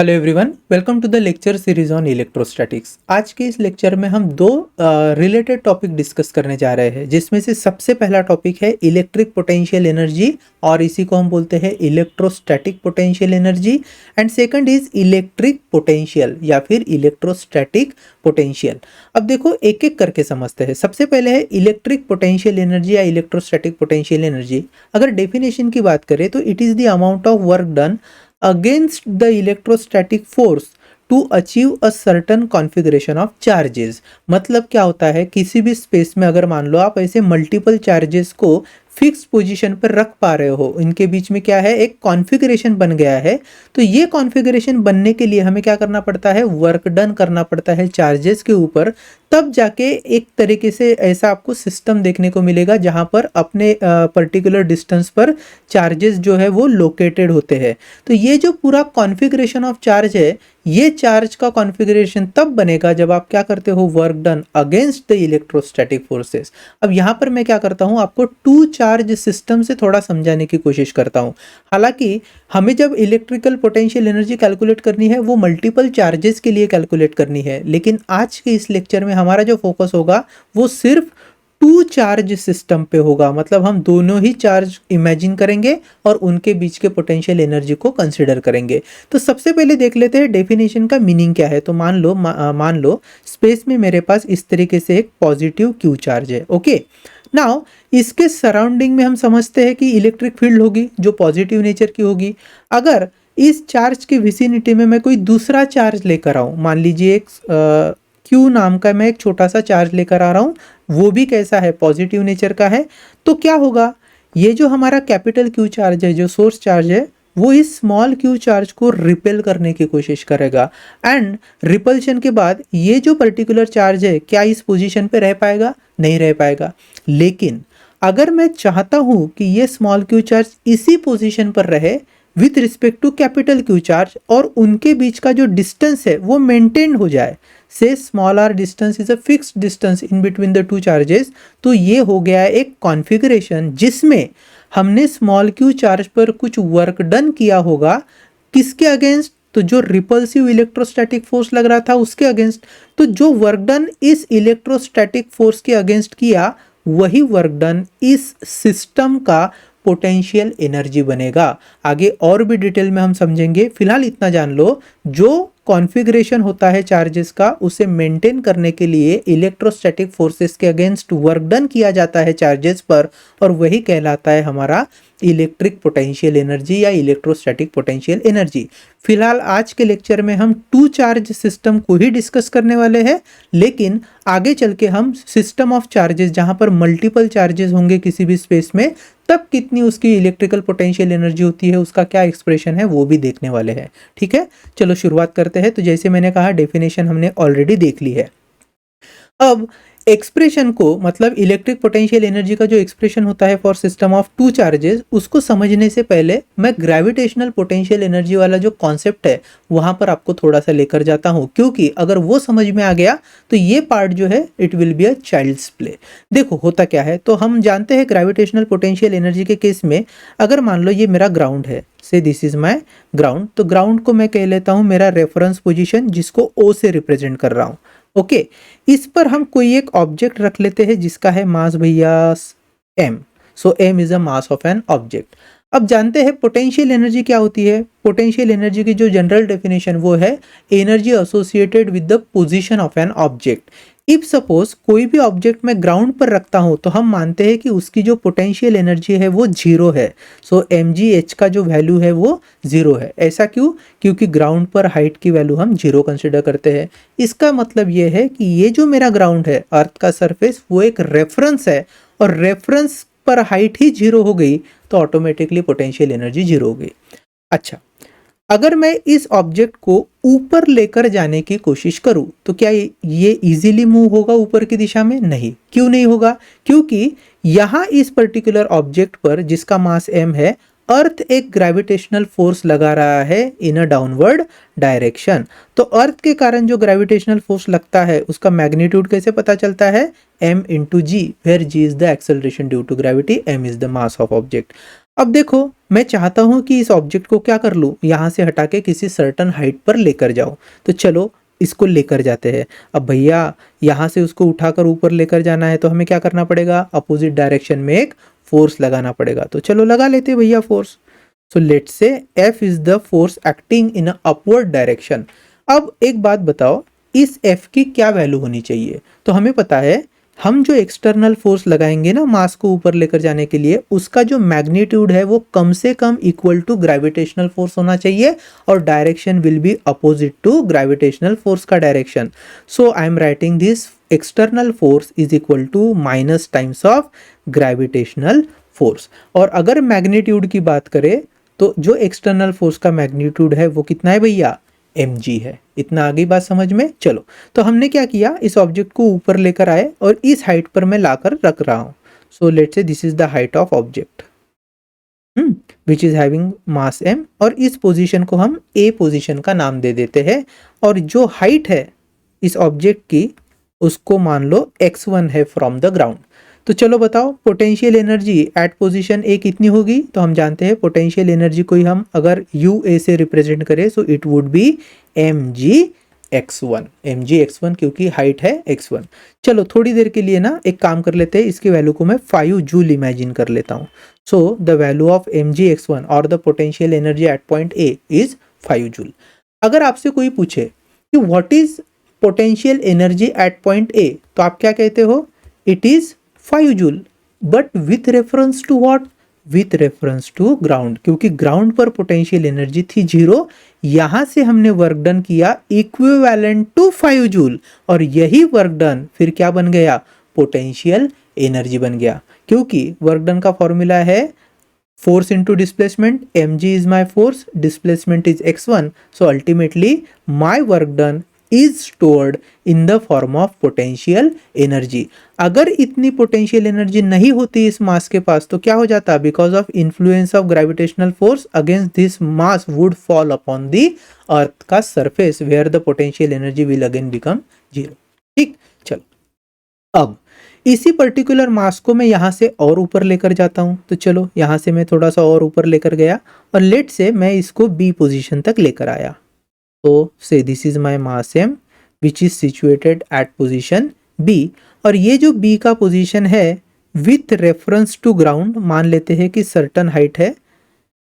Hello everyone, welcome to the lecture series on electrostatics. आज के इस लेक्चर में हम दो रिलेटेड टॉपिक डिस्कस करने जा रहे हैं, जिसमें से सबसे पहला टॉपिक है इलेक्ट्रिक पोटेंशियल एनर्जी और इसी को हम बोलते हैं electrostatic potential energy. And second is electric potential या फिर इलेक्ट्रोस्टैटिक पोटेंशियल। अब देखो एक एक करके समझते हैं। सबसे पहले है इलेक्ट्रिक पोटेंशियल एनर्जी या इलेक्ट्रोस्टैटिक पोटेंशियल एनर्जी। अगर डेफिनेशन की बात करें तो it is the amount of work done against the electrostatic force to achieve a certain configuration of charges। मतलब क्या होता है, किसी भी स्पेस में अगर मान लो आप ऐसे मल्टीपल चार्जेस को फिक्स पोजीशन पर रख पा रहे हो, इनके बीच में क्या है, एक कॉन्फ़िगरेशन बन गया है। तो ये कॉन्फ़िगरेशन बनने के लिए हमें क्या करना पड़ता है, वर्क डन करना पड़ता है चार्जेस के ऊपर। तब जाके एक तरीके से ऐसा आपको सिस्टम देखने को मिलेगा जहाँ पर अपने पर्टिकुलर डिस्टेंस पर चार्जेस जो है वो लोकेटेड होते हैं। तो ये जो पूरा कॉन्फ़िगरेशन ऑफ चार्ज है, ये चार्ज का कॉन्फ़िगरेशन तब बनेगा जब आप क्या करते हो, work done against the electrostatic forces. अब यहाँ पर मैं क्या करता हूँ, आपको टू चार्ज सिस्टम से थोड़ा समझाने की कोशिश करता हूँ। हालांकि हमें जब इलेक्ट्रिकल पोटेंशियल एनर्जी कैलकुलेट करनी है वो मल्टीपल चार्जेस के लिए कैलकुलेट करनी है, लेकिन आज के इस लेक्चर में हमारा जो फोकस होगा वो सिर्फ टू चार्ज सिस्टम पे होगा। मतलब हम दोनों ही चार्ज इमेजिन करेंगे और उनके बीच के पोटेंशियल एनर्जी को कंसिडर करेंगे। तो सबसे पहले देख लेते हैं डेफिनेशन का मीनिंग क्या है। तो मान लो स्पेस में मेरे पास इस तरीके से एक पॉजिटिव क्यू चार्ज है। ओके, नाउ इसके सराउंडिंग में हम समझते हैं कि इलेक्ट्रिक फील्ड होगी जो पॉजिटिव नेचर की होगी। अगर इस चार्ज के विसिनिटी में मैं कोई दूसरा चार्ज लेकर आऊँ, मान लीजिए एक क्यू नाम का मैं एक छोटा सा चार्ज लेकर आ रहा हूँ, वो भी कैसा है, पॉजिटिव नेचर का है। तो क्या होगा, ये जो हमारा कैपिटल क्यू चार्ज है, जो सोर्स चार्ज है, वो इस स्मॉल क्यू चार्ज को रिपेल करने की कोशिश करेगा। एंड रिपल्शन के बाद ये जो पर्टिकुलर चार्ज है क्या इस पोजीशन पे रह पाएगा, नहीं रह पाएगा। लेकिन अगर मैं चाहता हूं कि ये स्मॉल क्यू चार्ज इसी पोजीशन पर रहे with respect to capital Q charge और उनके बीच का जो डिस्टेंस है वो मेंटेन हो जाए, say small r distance is a fixed distance in between the two charges, तो ये हो गया एक कॉन्फ़िगरेशन जिसमें हमने स्मॉल क्यू चार्ज पर कुछ वर्क डन किया होगा। किसके अगेंस्ट, तो जो रिपल्सिव इलेक्ट्रोस्टैटिक फोर्स लग रहा था उसके अगेंस्ट। तो जो वर्क डन इस इलेक्ट्रोस्टैटिक फोर्स के अगेंस्ट किया, वही वर्क डन इस सिस्टम का पोटेंशियल एनर्जी बनेगा। आगे और भी डिटेल में हम समझेंगे, फिलहाल इतना जान लो, जो कॉन्फ़िगरेशन होता है चार्जेस का उसे मेंटेन करने के लिए इलेक्ट्रोस्टैटिक फोर्सेस के अगेंस्ट वर्क डन किया जाता है चार्जेस पर, और वही कहलाता है हमारा इलेक्ट्रिक पोटेंशियल एनर्जी या इलेक्ट्रोस्टैटिक पोटेंशियल एनर्जी। फिलहाल आज के लेक्चर में हम टू चार्ज सिस्टम को ही डिस्कस करने वाले हैं, लेकिन आगे चल के हम सिस्टम ऑफ चार्जेस, जहां पर मल्टीपल चार्जेस होंगे किसी भी स्पेस में, तब कितनी उसकी इलेक्ट्रिकल पोटेंशियल एनर्जी होती है, उसका क्या एक्सप्रेशन है, वो भी देखने वाले हैं। ठीक है, चलो शुरुआत करते हैं। तो जैसे मैंने कहा, डेफिनेशन हमने ऑलरेडी देख ली है। अब एक्सप्रेशन को, मतलब इलेक्ट्रिक पोटेंशियल एनर्जी का जो एक्सप्रेशन होता है for system of two charges, उसको समझने से पहले मैं ग्रेविटेशनल पोटेंशियल एनर्जी वाला जो कॉन्सेप्ट है वहां पर आपको थोड़ा सा लेकर जाता हूं, क्योंकि अगर वो समझ में आ गया तो ये पार्ट जो है it will be a child's play. देखो होता क्या है, तो हम जानते हैं ग्रेविटेशनल पोटेंशियल एनर्जी के केस में, अगर मान लो ये मेरा ग्राउंड है, say this is my ground, तो ग्राउंड को मैं कह लेता हूं मेरा रेफरेंस पोजीशन, जिसको ओ से रिप्रेजेंट कर रहा हूं। ओके, इस पर हम कोई एक ऑब्जेक्ट रख लेते हैं जिसका है मास भैया m। So m is a mass of an object. अब जानते हैं पोटेंशियल एनर्जी क्या होती है। पोटेंशियल एनर्जी की जो जनरल डेफिनेशन वो है energy associated with the position of an object. If suppose कोई भी ऑब्जेक्ट मैं ग्राउंड पर रखता हूं तो हम मानते हैं कि उसकी जो पोटेंशियल एनर्जी है वो जीरो है। सो mgh का जो वैल्यू है वो जीरो है। ऐसा क्यों, क्योंकि ग्राउंड पर हाइट की वैल्यू हम जीरो कंसिडर करते हैं। इसका मतलब ये है कि ये जो मेरा ग्राउंड है, अर्थ का सरफेस, वो एक रेफरेंस है, और रेफरेंस पर हाइट ही जीरो हो गई तो ऑटोमेटिकली पोटेंशियल एनर्जी जीरो हो गई। अच्छा, अगर मैं इस ऑब्जेक्ट को ऊपर लेकर जाने की कोशिश करूं तो क्या ये इजीली मूव होगा ऊपर की दिशा में? नहीं। क्यों नहीं होगा? क्योंकि यहां इस पर्टिकुलर ऑब्जेक्ट पर जिसका मास m है, अर्थ एक ग्रेविटेशनल फोर्स लगा रहा है इन अ डाउनवर्ड डायरेक्शन। तो अर्थ के कारण जो ग्रेविटेशनल फोर्स लगता है उसका मैग्नीट्यूड कैसे पता चलता है? m into g, where g is the acceleration due to gravity, m is the mass of object. अब देखो, मैं चाहता हूं कि इस ऑब्जेक्ट को क्या कर लूं, यहां से हटा के किसी सर्टन हाइट पर लेकर जाऊं। तो चलो इसको लेकर जाते हैं। अब भैया यहां से उसको उठाकर ऊपर लेकर जाना है तो हमें क्या करना पड़ेगा, अपोजिट डायरेक्शन में एक फोर्स लगाना पड़ेगा। तो चलो लगा लेते हैं भैया force. So let's say F is the force acting in upward direction. अब एक बात बताओ, इस F की क्या वैल्यू होनी चाहिए। तो हमें पता है हम जो एक्सटर्नल फोर्स लगाएंगे ना मास को ऊपर लेकर जाने के लिए, उसका जो मैग्नीट्यूड है वो कम से कम इक्वल टू ग्रेविटेशनल फोर्स होना चाहिए और direction will be opposite to gravitational force का direction. So I am writing this external force is equal to minus times of gravitational force. और अगर मैग्नीट्यूड की बात करें तो जो एक्सटर्नल फोर्स का मैग्नीट्यूड है वो कितना है भैया, mg है। इतना आगे बात समझ में। चलो तो हमने क्या किया, इस ऑब्जेक्ट को ऊपर लेकर आए और इस हाइट पर मैं लाकर रख रहा हूं। So let's say this is the height of object which is having mass m, और इस पोजीशन को हम a पोजीशन का नाम दे देते हैं। और जो हाइट है इस ऑब्जेक्ट की उसको मान लो x1 है फ्रॉम द ग्राउंड। तो चलो बताओ potential energy eight position A कितनी होगी। तो हम जानते हैं पोटेंशियल एनर्जी को हम अगर यू ए से रिप्रेजेंट करें so it would be mg x1 क्योंकि हाइट है x1। चलो थोड़ी देर के लिए ना एक काम कर लेते हैं, इसकी वैल्यू को मैं 5 जूल इमेजिन कर लेता हूँ। So the value of mg x1 और the potential energy at point A is 5 joule. अगर आपसे कोई पूछे कि what is potential energy at point A, तो आप क्या कहते हो, it is 5 joule. But with reference to what, with reference to ground, क्योंकि ग्राउंड पर पोटेंशियल एनर्जी थी 0। यहां से हमने वर्क डन किया इक्विवेलेंट टू 5 जूल और यही वर्क डन फिर क्या बन गया, पोटेंशियल एनर्जी बन गया। क्योंकि वर्क डन का फॉर्मूला है force into displacement, mg is my force, displacement is x1, so ultimately my work done is stored in the form of potential energy. अगर इतनी पोटेंशियल एनर्जी नहीं होती इस मास के पास तो क्या हो जाता, because of influence of gravitational force against this mass would fall upon the earth का surface where the potential energy will again become 0। ठीक, चलो अब इसी पर्टिकुलर मास को मैं यहां से और ऊपर लेकर जाता हूं। तो चलो यहां से मैं थोड़ा सा और ऊपर लेकर गया और लेट से मैं इसको बी पोजीशन तक लेकर आया। तो से this is my mass m which is situated at position b, और ये जो b का पोजीशन है विथ रेफरेंस टू ग्राउंड मान लेते हैं कि सर्टन हाइट है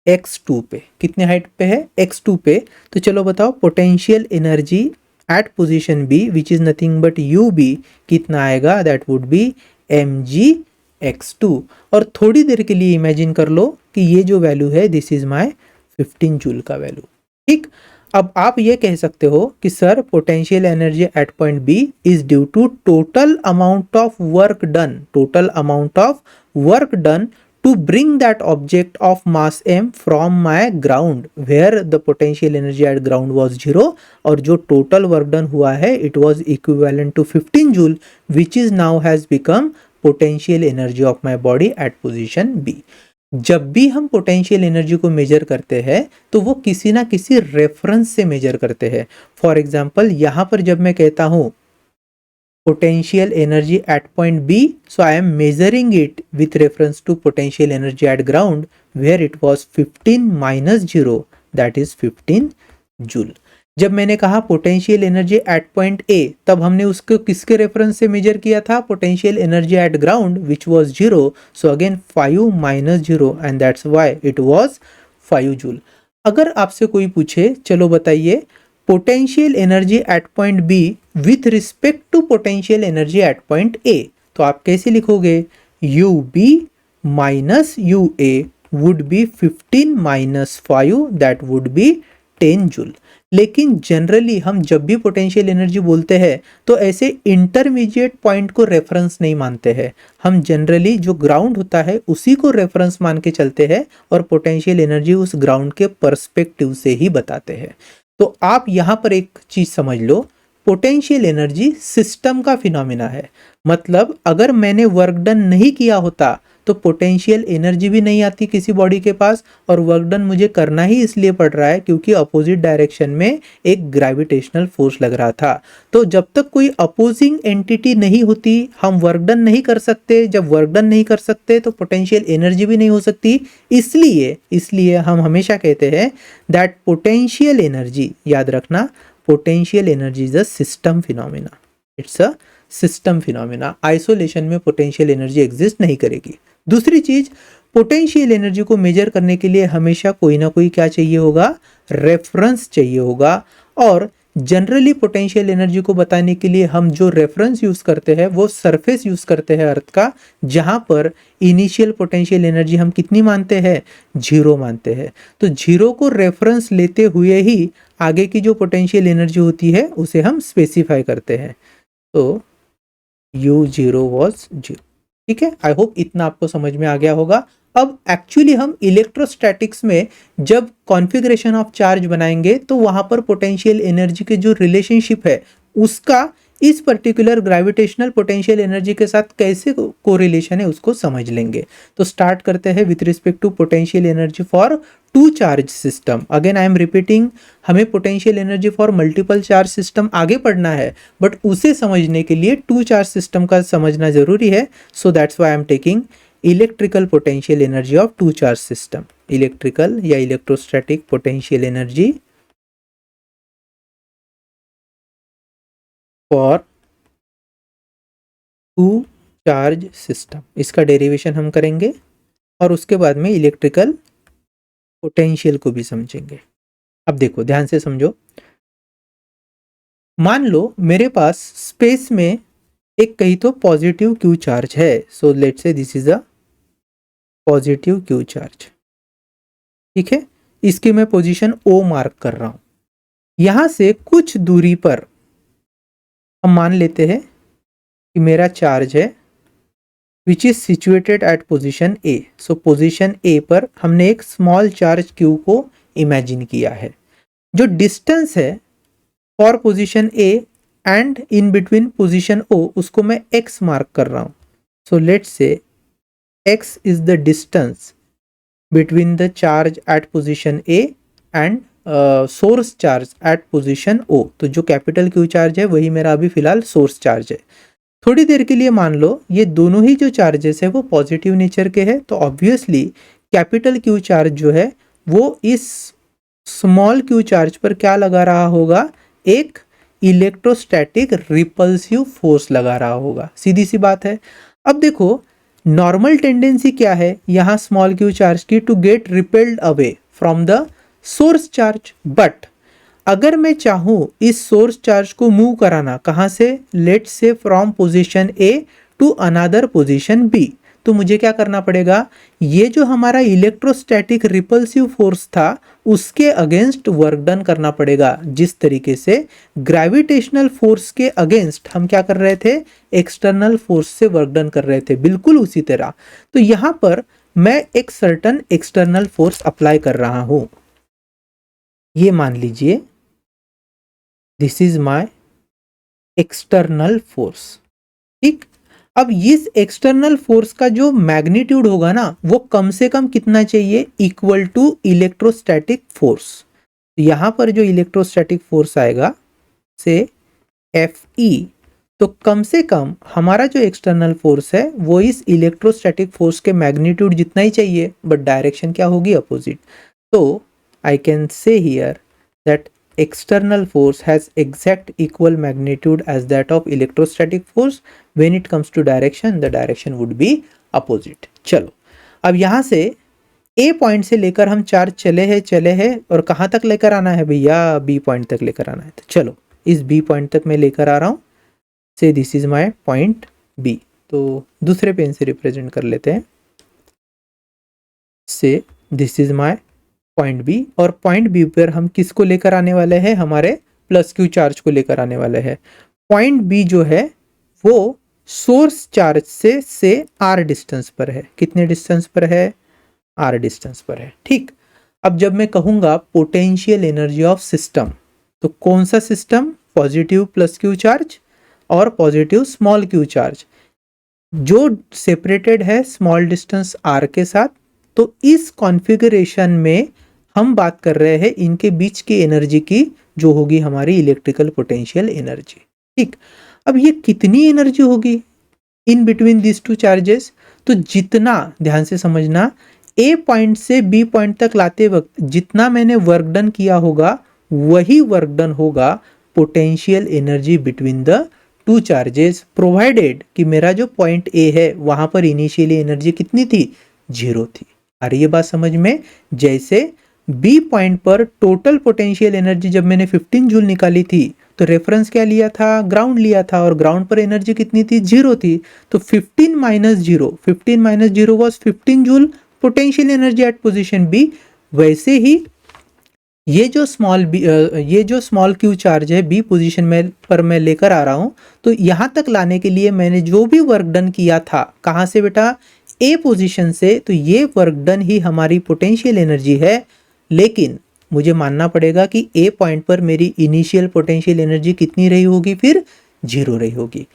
x2 पे। कितने हाइट पे है, x2 पे। तो चलो बताओ potential energy eight position b which is nothing but ub कितना आएगा, that would B mg x2। और थोड़ी देर के लिए इमेजिन कर लो कि ये जो वैल्यू है दिस इज माय 15 जूल का वैल्यू। ठीक, अब आप ये कह सकते हो कि sir potential energy at point B is due to total amount of work done, total amount of work done to bring that object of mass m from my ground where the potential energy at ground was 0, और जो total work done हुआ है it was equivalent to 15 joule which is now has become potential energy of my body at position B. जब भी हम potential energy को major करते हैं तो वो किसी ना किसी रेफरेंस से मेजर करते हैं। फॉर एग्जांपल यहाँ पर जब मैं कहता हूँ potential energy at point B, so I am measuring it with reference to potential energy at ground where it was 15 minus 0, that is 15 joule. जब मैंने कहा potential energy at point A, तब हमने उसको किसके रेफरेंस से मेजर किया था, potential energy at ground which was 0, so again 5 minus 0 and that's why it was 5 joule. अगर आपसे कोई पूछे चलो बताइए potential energy at point B with respect to potential energy at point A, तो आप कैसे लिखोगे, U B minus U A would be 15 minus 5, that would be 10 joule. लेकिन जनरली हम जब भी पोटेंशियल एनर्जी बोलते हैं तो ऐसे इंटरमीडिएट पॉइंट को रेफरेंस नहीं मानते हैं। हम जनरली जो ग्राउंड होता है उसी को रेफरेंस मान के चलते हैं और पोटेंशियल एनर्जी उस ग्राउंड के पर्सपेक्टिव से ही बताते हैं। तो आप यहाँ पर एक चीज समझ लो, पोटेंशियल एनर्जी सिस्टम का फिनोमिना है। मतलब अगर मैंने वर्क डन नहीं किया होता तो पोटेंशियल एनर्जी भी नहीं आती किसी बॉडी के पास, और वर्क डन मुझे करना ही इसलिए पड़ रहा है क्योंकि अपोजिट डायरेक्शन में एक ग्रेविटेशनल फोर्स लग रहा था। तो जब तक कोई अपोजिंग एंटिटी नहीं होती हम वर्क डन नहीं कर सकते, जब वर्क डन नहीं कर सकते तो पोटेंशियल एनर्जी भी नहीं हो सकती। इसलिए हम हमेशा कहते हैं दैट पोटेंशियल एनर्जी, याद रखना, potential energy is a system phenomena, it's a system phenomena. Isolation में पोटेंशियल एनर्जी एग्जिस्ट नहीं करेगी। दूसरी चीज, पोटेंशियल एनर्जी को मेजर करने के लिए हमेशा कोई ना कोई क्या चाहिए होगा, रेफरेंस चाहिए होगा। और जनरली पोटेंशियल एनर्जी को बताने के लिए हम जो रेफरेंस यूज करते हैं वो सरफेस यूज करते हैं अर्थ का, जहां पर इनिशियल पोटेंशियल एनर्जी हम कितनी मानते हैं, 0 मानते हैं। तो 0 को रेफरेंस लेते हुए ही आगे की जो पोटेंशियल एनर्जी होती है उसे हम स्पेसिफाई करते हैं। तो U0 was 0। ठीक है, आई होप इतना आपको समझ में आ गया होगा। अब एक्चुअली हम इलेक्ट्रोस्टैटिक्स में जब कॉन्फ़िगरेशन ऑफ चार्ज बनाएंगे तो वहां पर पोटेंशियल एनर्जी के जो रिलेशनशिप है उसका इस पर्टिकुलर ग्रेविटेशनल पोटेंशियल एनर्जी के साथ कैसे कोरिलेशन है उसको समझ लेंगे। तो स्टार्ट करते हैं with respect to potential energy for two charge system. Again I am repeating, हमें potential energy for multiple charge system आगे पढ़ना है, बट उसे समझने के लिए टू चार्ज सिस्टम का समझना जरूरी है। So that's why I am taking electrical potential energy of two charge system. Electrical या electrostatic potential energy for two charge system, इसका डेरिवेशन हम करेंगे और उसके बाद में इलेक्ट्रिकल पोटेंशियल को भी समझेंगे। अब देखो ध्यान से समझो, मान लो मेरे पास स्पेस में एक कहीं तो पॉजिटिव क्यू चार्ज है। So let's say this is a positive Q charge. ठीक है, इसकी मैं पोजीशन O मार्क कर रहा हूं। यहां से कुछ दूरी पर हम मान लेते हैं कि मेरा चार्ज है which is situated at position A। So position A पर हमने एक स्मॉल चार्ज Q को इमेजिन किया है। जो डिस्टेंस है for position A and in between position O उसको मैं x मार्क कर रहा हूं। So let's say x is the distance between the charge at position A and source charge eight position O। तो जो कैपिटल Q चार्ज है वही मेरा अभी फिलहाल सोर्स चार्ज है। थोड़ी देर के लिए मान लो ये दोनों ही जो चार्जेस है वो पॉजिटिव नेचर के हैं, तो ऑब्वियसली कैपिटल Q चार्ज जो है वो इस स्मॉल Q चार्ज पर क्या लगा रहा होगा, एक इलेक्ट्रोस्टैटिक रिपल्सिव फोर्स लगा रहा होगा। सीधी सी बात है। अब देखो नॉर्मल टेंडेंसी क्या है यहाँ स्मॉल Q चार्ज की, to get repelled away from the source charge. But अगर मैं चाहूं इस सोर्स चार्ज को मूव कराना, कहां से, let's say from position A to another position B, तो मुझे क्या करना पड़ेगा, ये जो हमारा इलेक्ट्रोस्टैटिक रिपल्सिव फोर्स था उसके अगेंस्ट वर्क डन करना पड़ेगा। जिस तरीके से ग्रेविटेशनल फोर्स के अगेंस्ट हम क्या कर रहे थे, एक्सटर्नल फोर्स से वर्क डन कर रहे थे, बिल्कुल उसी तरह। तो यहां पर मैं एक सर्टन एक्सटर्नल फोर्स अप्लाई कर रहा हूं। ये मान लीजिए this is my external force. ठीक, अब इस एक्सटर्नल फोर्स का जो मैग्नीट्यूड होगा ना वो कम से कम कितना चाहिए, इक्वल टू इलेक्ट्रोस्टैटिक फोर्स। यहां पर जो इलेक्ट्रोस्टैटिक फोर्स आएगा से Fe, तो कम से कम हमारा जो एक्सटर्नल फोर्स है वो इस इलेक्ट्रोस्टैटिक फोर्स के मैग्नीट्यूड जितना ही चाहिए, बट डायरेक्शन क्या होगी, अपोजिट। तो I can say here that external force has exact equal magnitude as that of electrostatic force. When it comes to direction, the direction would be opposite. चलो अब यहाँ से A पॉइंट से लेकर हम चार्ज चले हैं और कहाँ तक लेकर आना है भैया, B पॉइंट तक लेकर आना है। तो चलो इस B पॉइंट तक मैं लेकर आ रहा हूँ। से this is my point B। तो दूसरे पेन से रिप्रेजेंट कर लेते हैं। Say this is my point B, और पॉइंट बी पर हम किसको लेकर आने वाले हैं, हमारे प्लस Q चार्ज को लेकर आने वाले हैं। पॉइंट बी जो है वो सोर्स चार्ज से R डिस्टेंस पर है। कितने डिस्टेंस पर है, R डिस्टेंस पर है। ठीक, अब जब मैं कहूंगा पोटेंशियल एनर्जी ऑफ सिस्टम, तो कौन सा system, positive plus Q charge और पॉजिटिव स्मॉल Q चार्ज, जो सेपरेटेड है स्मॉल डिस्टेंस r के साथ। तो इस कॉन्फ़िगरेशन में हम बात कर रहे हैं इनके बीच की एनर्जी की, जो होगी हमारी इलेक्ट्रिकल पोटेंशियल एनर्जी। ठीक, अब ये कितनी एनर्जी होगी इन बिटवीन दिस टू चार्जेस? तो जितना, ध्यान से समझना, ए पॉइंट से बी पॉइंट तक लाते वक्त जितना मैंने वर्क डन किया होगा वही वर्क डन होगा potential energy between the two charges, provided कि मेरा जो पॉइंट ए है वहां पर इनिशियली एनर्जी कितनी थी, 0 थी। आ रही है बात समझ में? जैसे बी पॉइंट पर टोटल पोटेंशियल एनर्जी जब मैंने 15 जूल निकाली थी, तो रेफरेंस क्या लिया था, ग्राउंड लिया था, और ग्राउंड पर एनर्जी कितनी थी, 0 थी। तो 15 minus zero, 15 minus zero was 15 joule potential energy at position B. वैसे ही ये जो स्मॉल क्यू चार्ज है बी पोजीशन में पर मैं लेकर आ रहा हूं, तो यहां तक लाने के लिए मैंने जो भी वर्क डन किया था, कहां से बेटा, ए पोजीशन से, तो ये वर्क डन ही हमारी पोटेंशियल एनर्जी है। लेकिन मुझे मानना पड़ेगा कि ए पॉइंट पर मेरी इनिशियल पोटेंशियल एनर्जी कितनी रही होगी, फिर 0 रही होगी।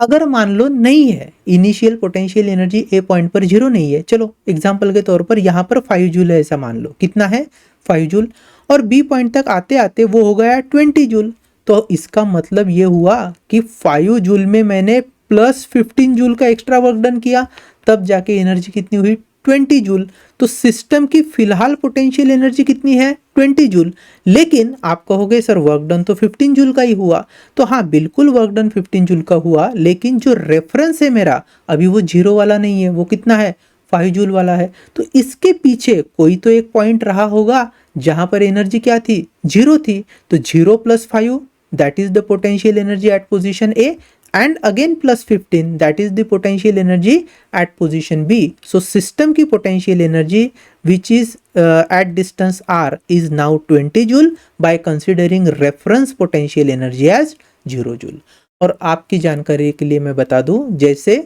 अगर मान लो नहीं है, इनिशियल पोटेंशियल एनर्जी ए पॉइंट पर 0 नहीं है, चलो एग्जांपल के तौर पर यहाँ पर 5 जूल है, ऐसा मान लो, कितना है, 5 जूल, और बी पॉइंट तक आते आते वो हो गया 20 जूल। तो इसका मतलब ये हुआ कि 5 जूल में मैंने प्लस 15 जूल का एक्स्ट्रा वर्क डन किया, तब जाके एनर्जी कितनी हुई, 20 जूल। तो सिस्टम की फिलहाल पोटेंशियल एनर्जी कितनी है, 20 जूल। लेकिन आप कहोगे सर वर्क डन तो 15 जूल का ही हुआ। तो हाँ, बिल्कुल वर्क डन 15 जूल का हुआ, लेकिन जो रेफरेंस है मेरा अभी वो 0 वाला नहीं है, वो कितना है, 5 जूल वाला है। तो इसके पीछे कोई तो एक पॉइंट रहा होगा जहां पर एनर्जी क्या थी, 0 थी। तो 0 plus 5 that is the potential energy eight position A, and again plus 15 that is the potential energy at position B. So system की potential energy which is at distance r is now 20 joule by considering reference potential energy as 0 joule. और आपकी जानकारी के लिए मैं बता दूं, जैसे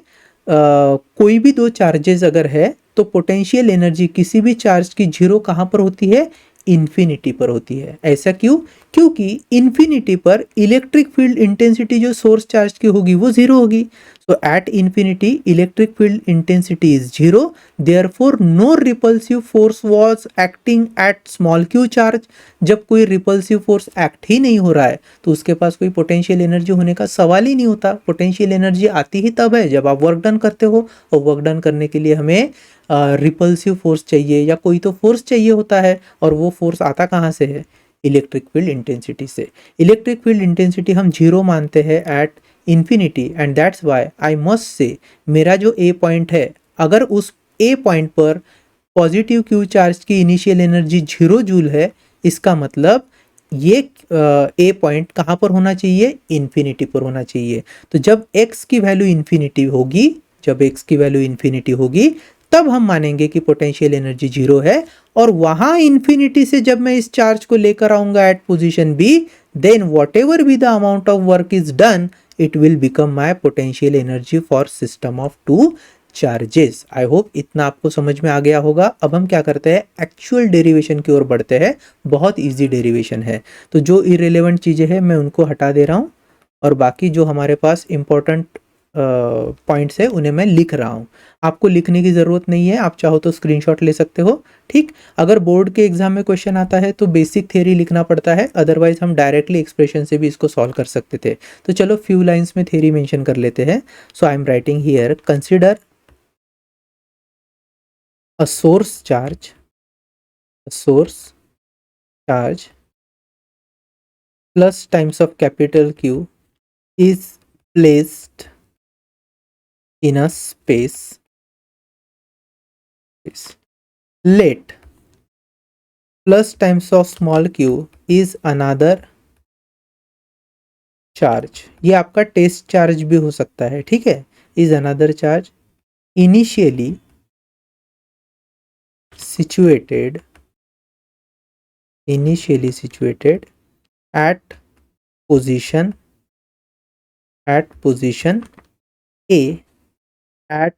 कोई भी दो चार्जेस अगर है तो पोटेंशियल एनर्जी किसी भी चार्ज की 0 कहाँ पर होती है, इन्फिनिटी पर होती है। ऐसा क्यों? क्योंकि इन्फिनिटी पर इलेक्ट्रिक फील्ड इंटेंसिटी जो सोर्स चार्ज की होगी वो 0 होगी। So at infinity electric field intensity is 0, therefore no repulsive force was acting at small Q charge. जब कोई रिपल्सिव फोर्स एक्ट ही नहीं हो रहा है तो उसके पास कोई पोटेंशियल एनर्जी होने का सवाल ही नहीं होता। पोटेंशियल एनर्जी आती ही तब है जब आप वर्क डन करते हो, और वर्क डन करने के लिए हमें रिपल्सिव फोर्स चाहिए या कोई तो फोर्स चाहिए होता है, और वो फोर्स आता कहाँ से है, इलेक्ट्रिक फील्ड इंटेंसिटी से। इलेक्ट्रिक फील्ड इंटेंसिटी हम 0 मानते हैं at infinity, and that's why I must say मेरा जो ए पॉइंट है, अगर उस ए पॉइंट पर पॉजिटिव क्यू चार्ज की इनिशियल एनर्जी 0 जूल है, इसका मतलब ये ए पॉइंट कहाँ पर होना चाहिए, इन्फिनिटी पर होना चाहिए। तो जब x की वैल्यू इन्फिनिटी होगी, जब x की वैल्यू इन्फिनिटी होगी, तब हम मानेंगे कि पोटेंशियल एनर्जी 0 है। और वहां इन्फिनिटी से जब मैं इस चार्ज को लेकर आऊंगा at position B, then whatever be the amount of work is done, it will become my potential energy for system of two charges. I hope इतना आपको समझ में आ गया होगा। अब हम क्या करते हैं, एक्चुअल डेरिवेशन की ओर बढ़ते हैं। बहुत इजी डेरिवेशन है, तो जो इरेलेवेंट चीज़ें हैं मैं उनको हटा दे रहा हूँ, और बाकी जो हमारे पास इंपॉर्टेंट पॉइंट्स है उन्हें मैं लिख रहा हूँ। आपको लिखने की ज़रूरत नहीं है, आप चाहो तो स्क्रीनशॉट ले सकते हो। ठीक, अगर बोर्ड के एग्जाम में क्वेश्चन आता है तो बेसिक थ्योरी लिखना पड़ता है, अदरवाइज हम डायरेक्टली एक्सप्रेशन से भी इसको सॉल्व कर सकते थे। तो चलो फ्यू लाइंस में थ्योरी मेंशन कर लेते हैं। So I am writing here, consider a source charge plus times of capital Q is placed in a space. Let plus times of small q is another charge. ये आपका test charge भी हो सकता है, ठीक है, is another charge initially situated at position A at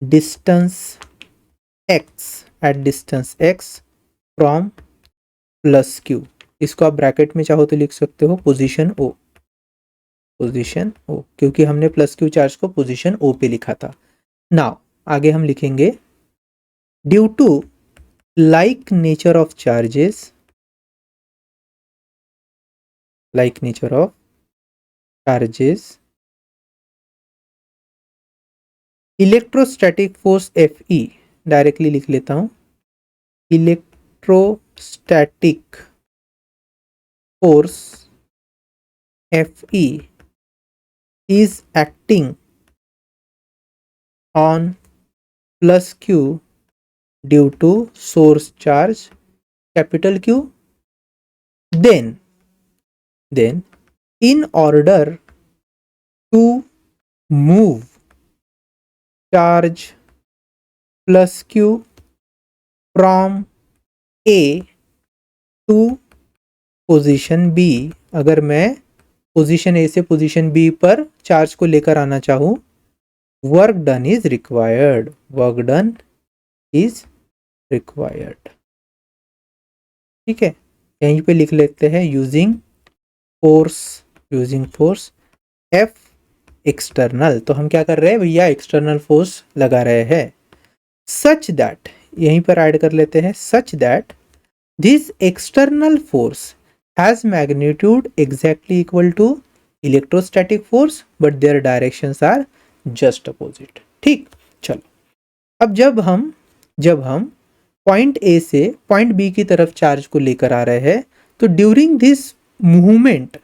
distance x from plus Q. इसको आप ब्रैकेट में चाहो तो लिख सकते हो पोजीशन ओ। पोजीशन ओ, क्योंकि हमने प्लस क्यू चार्ज को पोजीशन ओ पे लिखा था। नाउ आगे हम लिखेंगे due to like nature of charges, like nature of charges, electrostatic force F E, directly लिख लेता हूं, electrostatic force F E is acting on plus q due to source charge capital Q, then in order to move charge plus q from A to position B, अगर मैं position A से position B पर charge को लेकर आना चाहूं, work done is required, work done is required. ठीक है, यहीं पे लिख लेते हैं यूजिंग फोर्स एफ एक्सटर्नल। तो हम क्या कर रहे हैं भैया, एक्सटर्नल फोर्स लगा रहे हैं। सच दैट, यहीं पर ऐड कर लेते हैं, such that this external force has magnitude exactly equal to electrostatic force but their directions are just opposite। ठीक, चलो अब जब हम पॉइंट ए से पॉइंट बी की तरफ चार्ज को लेकर आ रहे हैं, तो ड्यूरिंग दिस मूवमेंट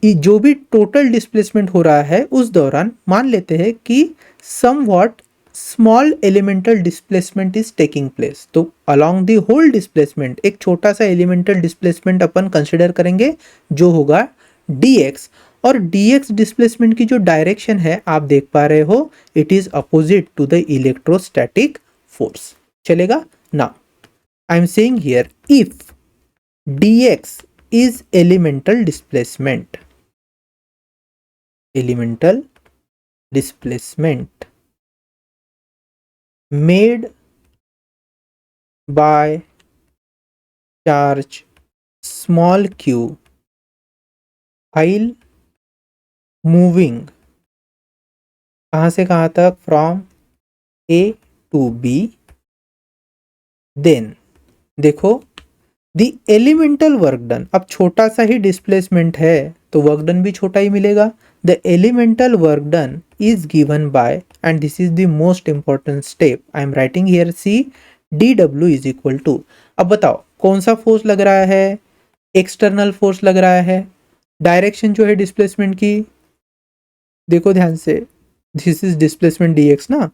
जो भी टोटल डिस्प्लेसमेंट हो रहा है उस दौरान मान लेते हैं कि somewhat small elemental displacement is taking place. तो अलोंग द होल डिस्प्लेसमेंट एक छोटा सा एलिमेंटल डिस्प्लेसमेंट अपन कंसिडर करेंगे जो होगा dx, और dx डिस्प्लेसमेंट की जो डायरेक्शन है आप देख पा रहे हो, it is opposite to the electrostatic force. चलेगा now, I am saying here if dx is elemental displacement, elemental displacement made by charge small q while moving कहाँ से कहाँ तक, from A to B, then देखो the elemental work done, अब छोटा सा ही displacement है तो वर्क डन भी छोटा ही मिलेगा। The elemental work done is given by, and this is the most important step, I am writing here C dw is equal to, अब बताओ कौन सा फोर्स लग रहा है, एक्सटर्नल फोर्स लग रहा है। डायरेक्शन जो है डिस्प्लेसमेंट की, देखो ध्यान से, दिस इज डिस्प्लेसमेंट dx ना,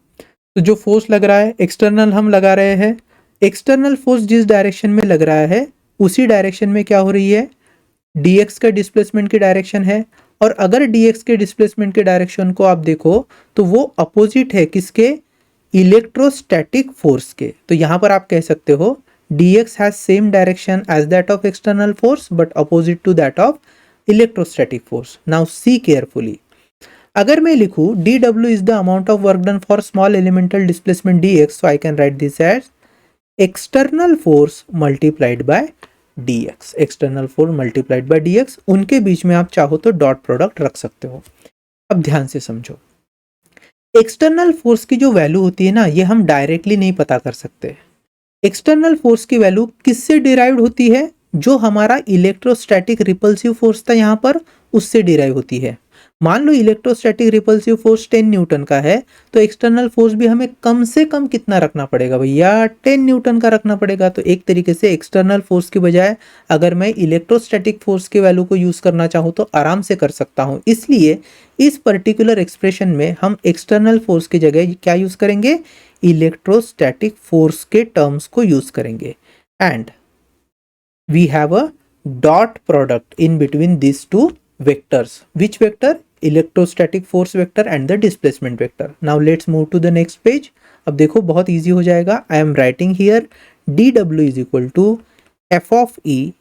तो जो फोर्स लग रहा है एक्सटर्नल हम लगा रहे हैं। एक्सटर्नल फोर्स जिस डायरेक्शन में लग रहा है उसी डायरेक्शन में क्या हो रही है, dx का डिस्प्लेसमेंट की डायरेक्शन है। और अगर dx के डिस्प्लेसमेंट के डायरेक्शन को आप देखो तो वो अपोजिट है किसके, इलेक्ट्रोस्टैटिक फोर्स के। तो यहां पर आप कह सकते हो dx has same direction as that of external force but opposite to that of electrostatic force. Now see carefully, अगर मैं लिखूं dw is the amount of work done for small elemental displacement dx, so I can write this as external force multiplied by dx, external force multiplied by dx। उनके बीच में आप चाहो तो dot product रख सकते हो। अब ध्यान से समझो, एक्सटर्नल फोर्स की जो वैल्यू होती है ना, ये हम डायरेक्टली नहीं पता कर सकते। एक्सटर्नल फोर्स की वैल्यू किससे डिराइव्ड होती है, जो हमारा इलेक्ट्रोस्टैटिक रिपल्सिव फोर्स था यहाँ पर उससे डिराइव होती है। मान लो इलेक्ट्रोस्टैटिक रिपल्सिव फोर्स 10 न्यूटन का है, तो एक्सटर्नल फोर्स भी हमें कम से कम कितना रखना पड़ेगा भैया, 10 न्यूटन का रखना पड़ेगा। तो एक तरीके से एक्सटर्नल फोर्स की बजाय अगर मैं इलेक्ट्रोस्टैटिक फोर्स की वैल्यू को यूज करना चाहूँ तो आराम से कर सकता हूँ। इसलिए इस पर्टिकुलर एक्सप्रेशन में हम एक्सटर्नल फोर्स की जगह क्या यूज करेंगे, इलेक्ट्रोस्टैटिक फोर्स के टर्म्स को यूज करेंगे। And we have a dot product in between this two vectors. Which vector? Electrostatic force vector and the displacement vector. Now let's move to the next page. अब देखो बहुत easy हो जाएगा। I am writing here dw is equal to f of e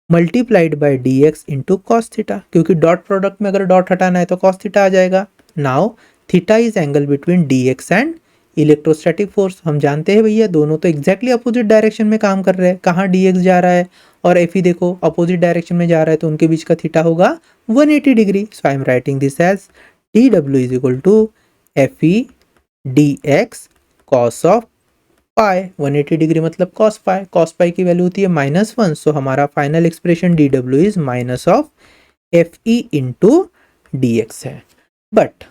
multiplied by dx into cos theta, क्योंकि dot product में अगर dot हटाना है तो cos theta आ जाएगा। Now theta is angle between dx and electrostatic force हम जानते हैं भैया, दोनों तो एग्जैक्टली अपोजिट डायरेक्शन में काम कर रहे हैं। कहाँ dx जा रहा है और Fe देखो अपोजिट डायरेक्शन में जा रहा है, तो उनके बीच का थीटा होगा 180 degree. So I am writing this as dw is equal to Fe dx cos of pi. 180 degree मतलब cos पाई, cos पाई की वैल्यू होती है -1। सो हमारा final expression dw is minus of Fe into dx है। But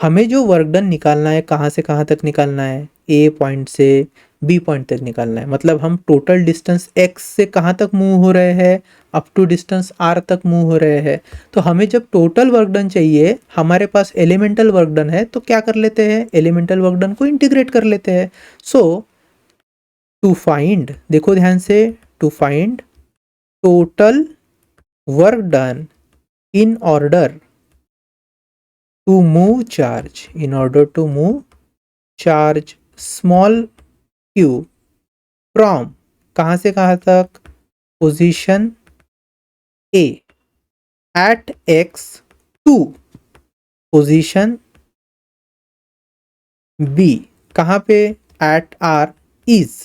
हमें जो work done निकालना है, कहाँ से कहाँ तक निकालना है, ए पॉइंट से बी पॉइंट तक निकालना है। मतलब हम टोटल डिस्टेंस x से कहाँ तक मूव हो रहे हैं, अप टू डिस्टेंस r तक मूव हो रहे हैं। तो हमें जब टोटल वर्क डन चाहिए, हमारे पास एलिमेंटल वर्क डन है, तो क्या कर लेते हैं, एलिमेंटल वर्क डन को इंटीग्रेट कर लेते हैं। सो टू फाइंड, देखो ध्यान से, to find total work done in order to move charge, in order to move charge small q from कहाँ से कहाँ तक, position A at x to position B कहाँ पे, at r is,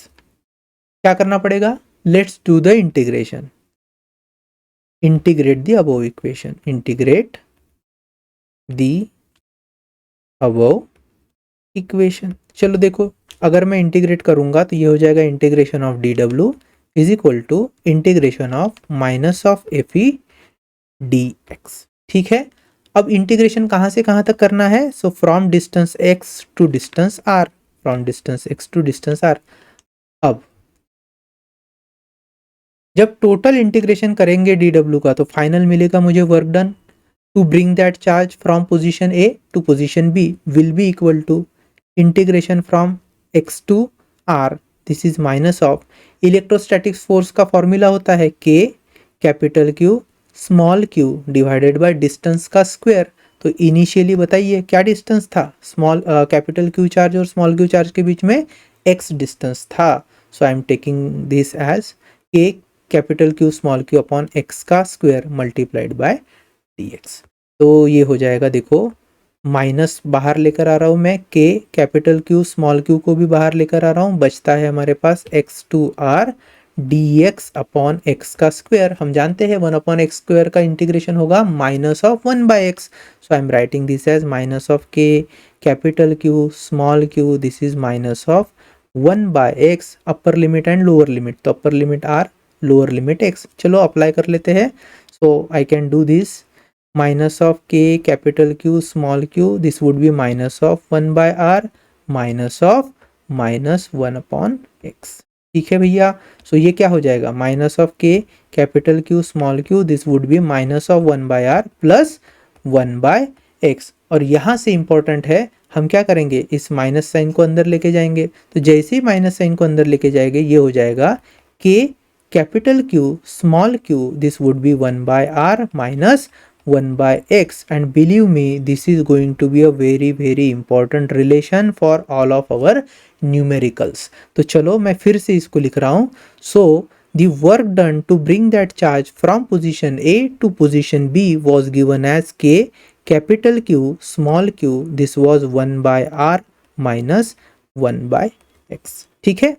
क्या करना पड़ेगा, let's do the integration. integrate the above equation, integrate the above equation। चलो देखो, अगर मैं इंटीग्रेट करूंगा तो ये हो जाएगा इंटीग्रेशन ऑफ डी डब्ल्यू is equal to integration of minus of F E d x. ठीक है, अब इंटीग्रेशन कहाँ से कहाँ तक करना है, so from distance x to distance r, from distance x to distance r. अब जब टोटल इंटीग्रेशन करेंगे डी डब्ल्यू का, तो फाइनल मिलेगा मुझे work done to bring that charge from position A to position B will be equal to integration from x to r, this is minus of electrostatics force का formula होता है k capital Q small q divided by distance का square. तो initially बताइए क्या distance था, small capital Q charge और small Q charge के बीच में एक्स डिस्टेंस था। So I am taking this as k capital Q small q upon x का square multiplied by d x. तो ये हो जाएगा, देखो माइनस बाहर लेकर आ रहा हूँ मैं, के कैपिटल क्यू स्मॉल क्यू को भी बाहर लेकर आ रहा हूँ, बचता है हमारे पास x to r d x upon x का स्क्वायर। हम जानते हैं 1 अपॉन एक्स स्क्वायर का इंटीग्रेशन होगा minus of 1 by x. So I am writing this as minus of k capital Q small q, this is minus of 1 by x, upper limit and lower limit, तो upper limit r lower limit x. चलो apply कर लेते हैं। So I can do this, minus of k capital Q small q, this would be minus of 1 by r minus of minus 1 upon x. ठीक है भैया, so ये क्या हो जाएगा, minus of k capital Q small q, this would be minus of 1 by r plus 1 by x. और यहाँ से इंपॉर्टेंट है, हम क्या करेंगे, इस माइनस साइन को अंदर लेके जाएंगे। तो जैसे ही माइनस साइन को अंदर लेके जाएंगे, ये हो जाएगा k capital Q small q, this would be 1 by r minus 1 by x, and believe me this is going to be a very important relation for all of our numericals। तो चलो मैं फिर से इसको लिख रहा हूँ। so the work done to bring that charge from position A to position B was given as k capital Q small q, this was 1 by r minus 1 by x। ठीक है,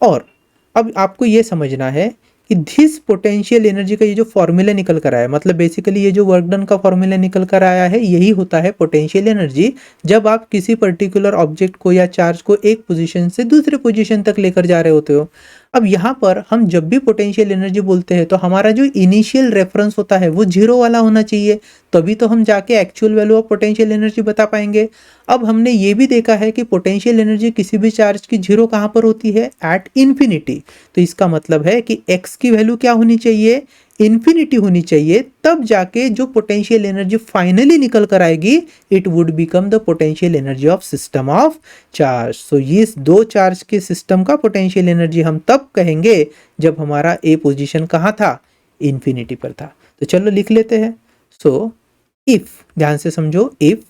और अब आपको ये समझना है कि दिस पोटेंशियल एनर्जी का ये जो फॉर्मूला निकल कर आया है, मतलब बेसिकली ये जो वर्क डन का फॉर्मूला निकल कर आया है, यही होता है पोटेंशियल एनर्जी। जब आप किसी पर्टिकुलर ऑब्जेक्ट को या चार्ज को एक पोजीशन से दूसरे पोजीशन तक लेकर जा रहे होते हो। अब यहाँ पर हम जब भी पोटेंशियल एनर्जी बोलते हैं, तो हमारा जो इनिशियल रेफरेंस होता है वो जीरो वाला होना चाहिए, तभी तो हम जाके actual value of potential energy बता पाएंगे। अब हमने ये भी देखा है कि पोटेंशियल एनर्जी किसी भी चार्ज की जीरो कहाँ पर होती है, एट इन्फिनिटी। तो इसका मतलब है कि x की वैल्यू क्या होनी चाहिए, इन्फिनिटी होनी चाहिए, तब जाके जो पोटेंशियल एनर्जी फाइनली निकल कर आएगी, it would become the potential energy of system of charge. सो ये दो चार्ज के सिस्टम का पोटेंशियल एनर्जी हम तब कहेंगे जब हमारा ए पोजीशन कहाँ था, इन्फिनिटी पर था। तो चलो लिख लेते हैं। सो इफ, ध्यान से समझो, if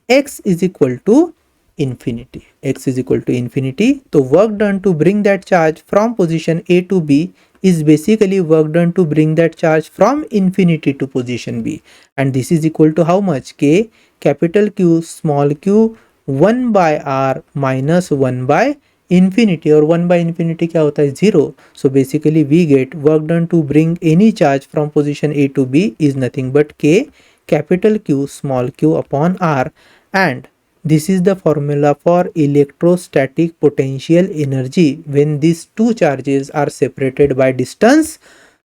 x is equal to infinity, x is equal to infinity, तो work done to bring that charge from position A to B is basically work done to bring that charge from infinity to position B, and this is equal to how much, k capital Q small q 1 by r minus 1 by infinity, और 1 by infinity क्या होता है, 0. So basically we get work done to bring any charge from position A to B is nothing but k capital Q small q upon R, and this is the formula for electrostatic potential energy when these two charges are separated by distance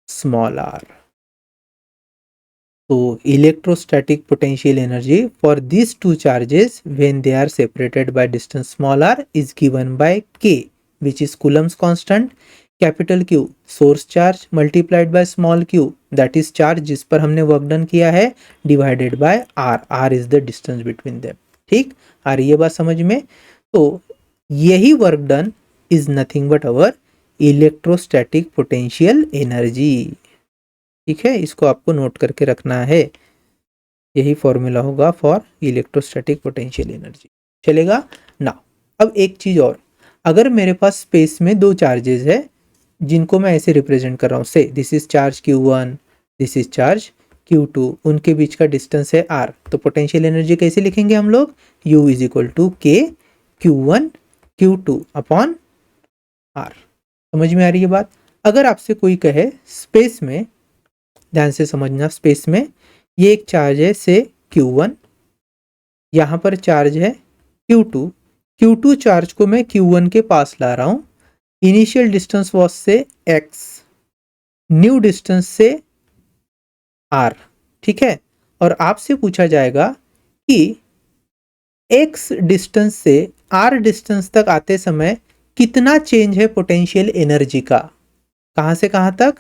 small r. So electrostatic potential energy for these two charges when they are separated by distance small r is given by K, which is Coulomb's constant, capital Q source charge multiplied by small q that is charge जिस पर हमने work done किया है, divided by r, r is the distance between them. ठीक, आ रही है बात समझ में? तो यही work done is nothing but our electrostatic potential energy. ठीक है, इसको आपको नोट करके रखना है. यही फॉर्मूला होगा फॉर इलेक्ट्रोस्टैटिक पोटेंशियल एनर्जी. चलेगा ना? अब एक चीज और, अगर मेरे पास स्पेस में दो चार्जेस है जिनको मैं ऐसे रिप्रेजेंट कर रहा हूँ, से this is charge Q1, this is charge Q2, उनके बीच का डिस्टेंस है R, तो पोटेंशियल एनर्जी कैसे लिखेंगे हम लोग, U is equal to K Q1 Q2 upon R. समझ में आ रही है बात? अगर आपसे कोई कहे स्पेस में, ध्यान से समझना, स्पेस में ये एक चार्ज है से Q1, यहाँ पर चार्ज है Q2, Q2 चार्ज को मैं Q1 के पास ला रहा हूँ, इनिशियल डिस्टेंस वॉज से x, न्यू डिस्टेंस से r. ठीक है, और आपसे पूछा जाएगा कि x डिस्टेंस से r डिस्टेंस तक आते समय कितना चेंज है पोटेंशियल एनर्जी का, कहाँ से कहाँ तक,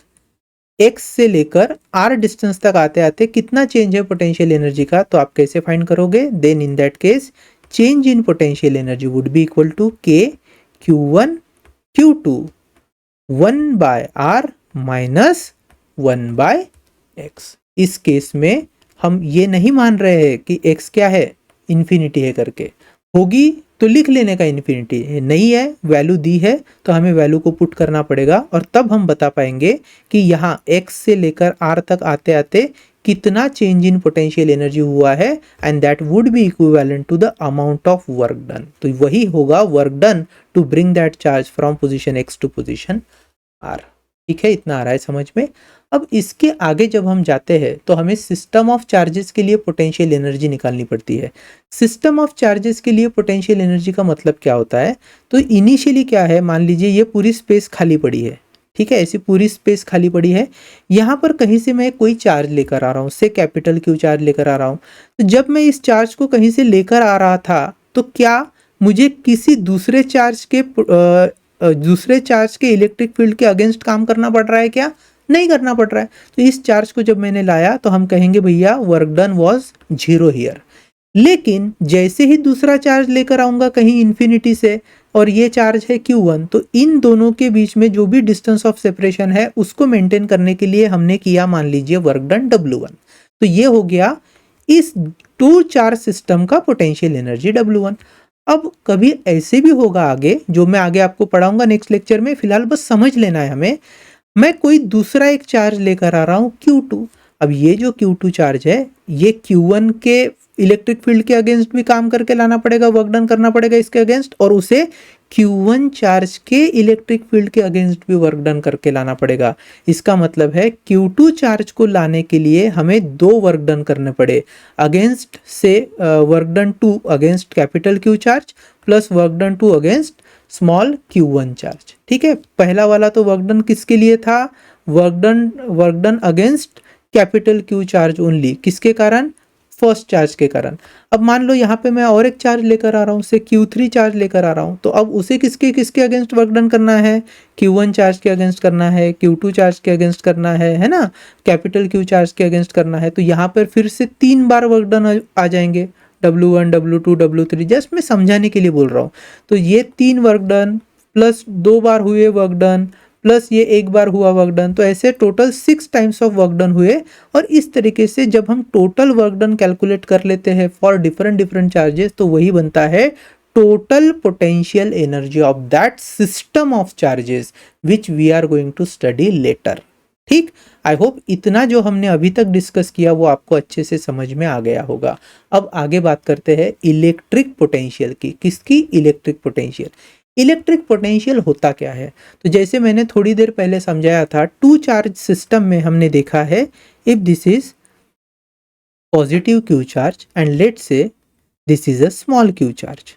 x से लेकर r डिस्टेंस तक आते आते कितना चेंज है पोटेंशियल एनर्जी का. तो आप कैसे फाइंड करोगे, then in that case change in potential energy would be equal to K Q1 Q2 1 by R minus 1 by X. इस केस में हम ये नहीं मान रहे हैं कि X क्या है, इन्फिनिटी है करके, होगी तो लिख लेने का इन्फिनिटी है, नहीं है वैल्यू दी है तो हमें वैल्यू को पुट करना पड़ेगा, और तब हम बता पाएंगे कि यहाँ X से लेकर R तक आते आते कितना चेंज इन पोटेंशियल एनर्जी हुआ है, and that would be equivalent to the amount of work done. तो वही होगा work done to bring that charge from position x to position r. ठीक है, इतना आ रहा है समझ में? अब इसके आगे जब हम जाते हैं तो हमें सिस्टम ऑफ चार्जेस के लिए पोटेंशियल एनर्जी निकालनी पड़ती है. सिस्टम ऑफ चार्जेस के लिए पोटेंशियल एनर्जी का मतलब क्या होता है, तो इनिशियली क्या है, मान लीजिए ये पूरी स्पेस खाली पड़ी है. ठीक है, ऐसी पूरी स्पेस खाली पड़ी है, यहाँ पर कहीं से मैं कोई चार्ज लेकर आ रहा हूँ, से कैपिटल Q चार्ज लेकर आ रहा हूँ. तो जब मैं इस चार्ज को कहीं से लेकर आ रहा था तो क्या मुझे किसी दूसरे चार्ज के इलेक्ट्रिक फील्ड के अगेंस्ट काम करना पड़ रहा है क्या, नहीं करना पड़ रहा है. तो इस चार्ज को जब मैंने लाया तो हम कहेंगे भैया वर्क डन वॉज 0 हियर. लेकिन जैसे ही दूसरा चार्ज लेकर आऊंगा कहीं इन्फिनिटी से, और ये चार्ज है Q1, तो इन दोनों के बीच में जो भी डिस्टेंस ऑफ सेपरेशन है उसको मेंटेन करने के लिए हमने किया, मान लीजिए वर्क डन W1. तो ये हो गया इस टू चार्ज सिस्टम का पोटेंशियल एनर्जी W1. अब कभी ऐसे भी होगा आगे, जो मैं आगे आपको पढ़ाऊंगा नेक्स्ट लेक्चर में, फिलहाल बस समझ लेना है हमें, मैं कोई दूसरा एक चार्ज लेकर आ रहा हूँ Q2. अब ये जो Q2 चार्ज है ये Q1 के इलेक्ट्रिक फील्ड के अगेंस्ट भी काम करके लाना पड़ेगा, वर्क डन करना पड़ेगा इसके अगेंस्ट, और उसे Q1 चार्ज के इलेक्ट्रिक फील्ड के अगेंस्ट भी वर्क डन करके लाना पड़ेगा. इसका मतलब है Q2 चार्ज को लाने के लिए हमें दो वर्क डन करने पड़े, अगेंस्ट से work done 2 against capital Q charge plus work done 2 against small Q1 charge. ठीक है, पहला वाला तो वर्क डन किसके लिए था, work done against capital Q charge only, किसके कारण, फर्स्ट चार्ज के कारण. अब मान लो यहाँ पे मैं और एक चार्ज लेकर आ रहा हूँ, से Q3 चार्ज लेकर आ रहा हूँ, तो अब उसे किसके किसके अगेंस्ट वर्क डन करना है, Q1 चार्ज के अगेंस्ट करना है, Q2 चार्ज के अगेंस्ट करना है ना, कैपिटल Q चार्ज के अगेंस्ट करना है. तो यहाँ पर फिर से 3 बार वर्क डन आ जाएंगे, W1 W2 W3, जस्ट मैं समझाने के लिए बोल रहा हूँ. तो ये 3 वर्क डन प्लस 2 बार हुए वर्क डन प्लस ये 1 बार हुआ वर्क डन, तो ऐसे total 6 times of work done हुए. और इस तरीके से जब हम टोटल वर्क डन कैलकुलेट कर लेते हैं फॉर डिफरेंट चार्जेस, तो वही बनता है total potential energy of that system of charges which we are going to study later. ठीक, आई होप इतना जो हमने अभी तक डिस्कस किया वो आपको अच्छे से समझ में आ गया होगा। अब आगे बात करते हैं इलेक्ट्रिक पोटेंशियल की। किसकी? Electric potential. इलेक्ट्रिक पोटेंशियल होता क्या है? तो जैसे मैंने थोड़ी देर पहले समझाया था, टू चार्ज सिस्टम में हमने देखा है, if this is positive Q charge and let's say this is a small Q charge,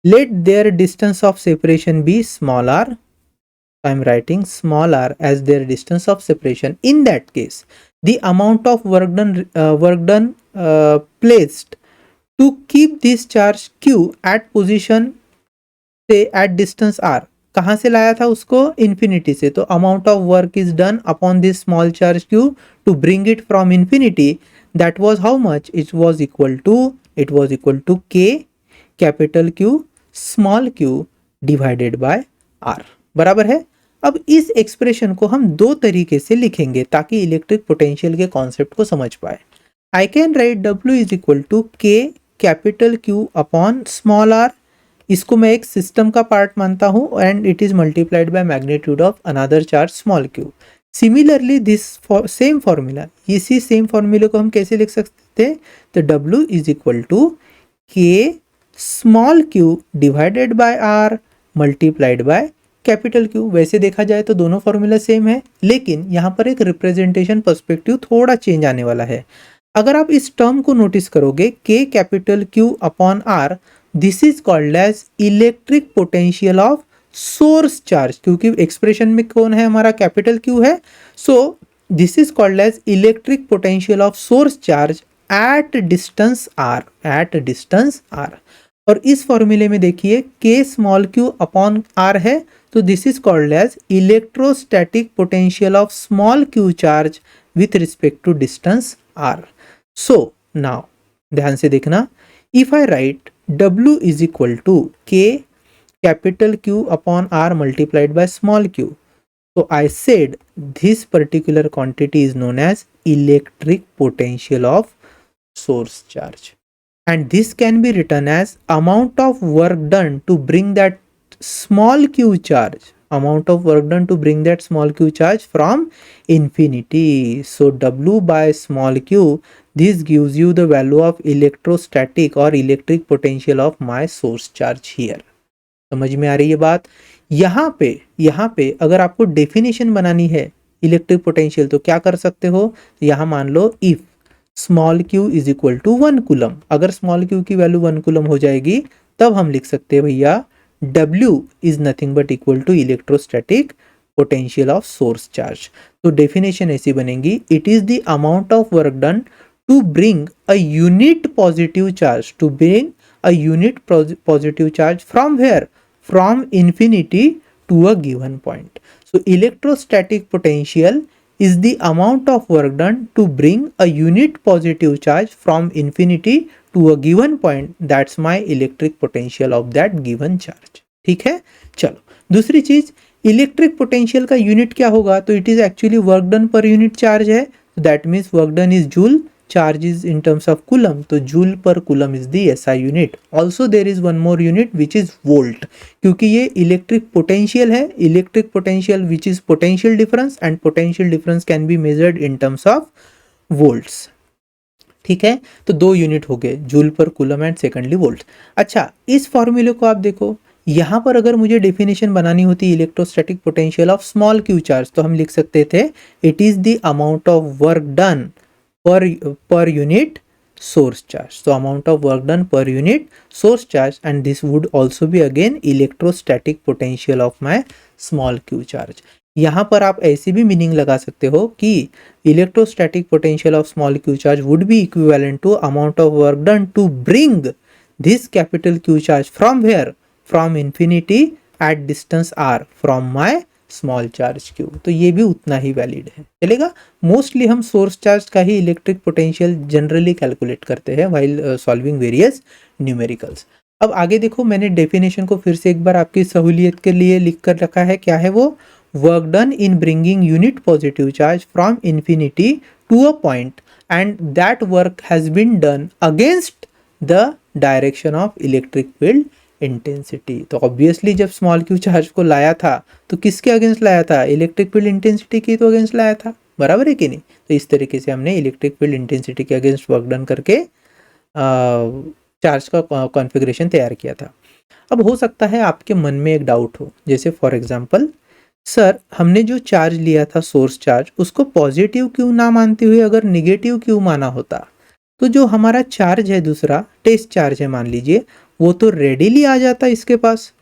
let their distance of separation be small r. I'm writing small r as their distance of separation. In that case, the amount of work done placed to keep this charge q at position से at distance r, कहाँ से लाया था उसको? Infinity से। तो amount of work is done upon this small charge q to bring it from infinity, that was how much? It was equal to k capital Q small q divided by r, बराबर है। अब इस expression को हम दो तरीके से लिखेंगे ताकि इलेक्ट्रिक पोटेंशियल के कॉन्सेप्ट को समझ पाए। I can write W is equal to k capital Q upon small r, इसको मैं एक सिस्टम का पार्ट मानता हूं, and it is multiplied by magnitude of another charge small q। Similarly this same formula, इसी सेम फॉर्मूले को हम कैसे लिख सकते हैं? तो W is equal to k small q divided by r multiplied by capital Q। वैसे देखा जाए तो दोनों फॉर्मूला सेम है, लेकिन यहाँ पर एक रिप्रेजेंटेशन पर्सपेक्टिव थोड़ा चेंज आने वाला है। अगर आप इस टर्म को नोटिस करोगे, k capital Q upon r, this is called as electric potential of source charge, क्योंकि एक्सप्रेशन में कौन है हमारा? कैपिटल Q है। So this is called as electric potential of source charge at distance r। और इस फॉर्मूले में देखिए k small q upon r है, तो this is called as electrostatic potential of small q charge with respect to distance r। So now ध्यान से देखना, if I write W is equal to k capital Q upon r multiplied by small q, so I said this particular quantity is known as electric potential of source charge, and this can be written as amount of work done to bring that small q charge, from infinity. So W by small q, this gives you the value of electrostatic or electric potential of my source charge here. समझ में आ रही है बात? यहाँ पे अगर आपको definition बनानी है इलेक्ट्रिक पोटेंशियल तो क्या कर सकते हो? यहाँ मान लो if small q is equal to 1 coulomb, अगर स्मॉल q की वैल्यू 1 कूलम हो जाएगी तब हम लिख सकते हैं भैया W is nothing but equal to electrostatic potential of source charge. तो डेफिनेशन ऐसी बनेगी, it is the amount of work done to bring a unit positive charge from where? From infinity to a given point. So electrostatic potential is the amount of work done to bring a unit positive charge from infinity to a given point. That's my electric potential of that given charge. ठीक है, चलो दूसरी चीज, electric potential का unit क्या होगा? तो it is actually work done per unit charge है, that means work done is joule, charge is in terms of coulomb, तो joule per coulomb is the SI unit. Also there is one more unit which is volt, क्योंकि ये electric potential है, electric potential which is potential difference and potential difference can be measured in terms of volts. ठीक है, तो दो unit हो गए, joule per coulomb and secondly volt. अच्छा, इस फॉर्मूले को आप देखो, यहाँ पर अगर मुझे डेफिनेशन बनानी होती electrostatic potential of small Q charge तो हम लिख सकते थे it is the amount of work done per unit source charge. So amount of work done per unit source charge, and this would also be again electrostatic potential of my small q charge. यहाँ पर आप ऐसी भी meaning लगा सकते हो कि electrostatic potential of small q charge would be equivalent to amount of work done to bring this capital q charge from where? From infinity at distance r from my small charge q। तो ये भी उतना ही valid है, चलेगा। Mostly हम source charge का ही electric potential generally calculate करते हैं व्हाइल सॉल्विंग वेरियस न्यूमेरिकल्स। अब आगे देखो, मैंने डेफिनेशन को फिर से एक बार आपकी सहूलियत के लिए लिख कर रखा है। क्या है वो? Work done in bringing unit positive charge from infinity to a point and that work has been done against the direction of electric field intensity. तो ऑब्वियसली जब स्मॉल क्यू चार्ज को लाया था तो किसके अगेंस्ट लाया था? इलेक्ट्रिक फील्ड इंटेंसिटी के तो अगेंस्ट लाया था, बराबर है कि नहीं। तो इस तरीके से हमने इलेक्ट्रिक फील्ड इंटेंसिटी के अगेंस्ट वर्क डन करके चार्ज का कॉन्फ़िगरेशन तैयार किया था। अब हो सकता है आपके मन में एक डाउट हो, जैसे फॉर एग्जांपल सर हमने जो चार्ज लिया था सोर्स चार्ज, उसको पॉजिटिव क्यों ना मानते हुए अगर निगेटिव क्यों माना होता, तो जो हमारा चार्ज है दूसरा टेस्ट चार्ज है मान लीजिए, वो तो रेडीली आ जाता इसके पास,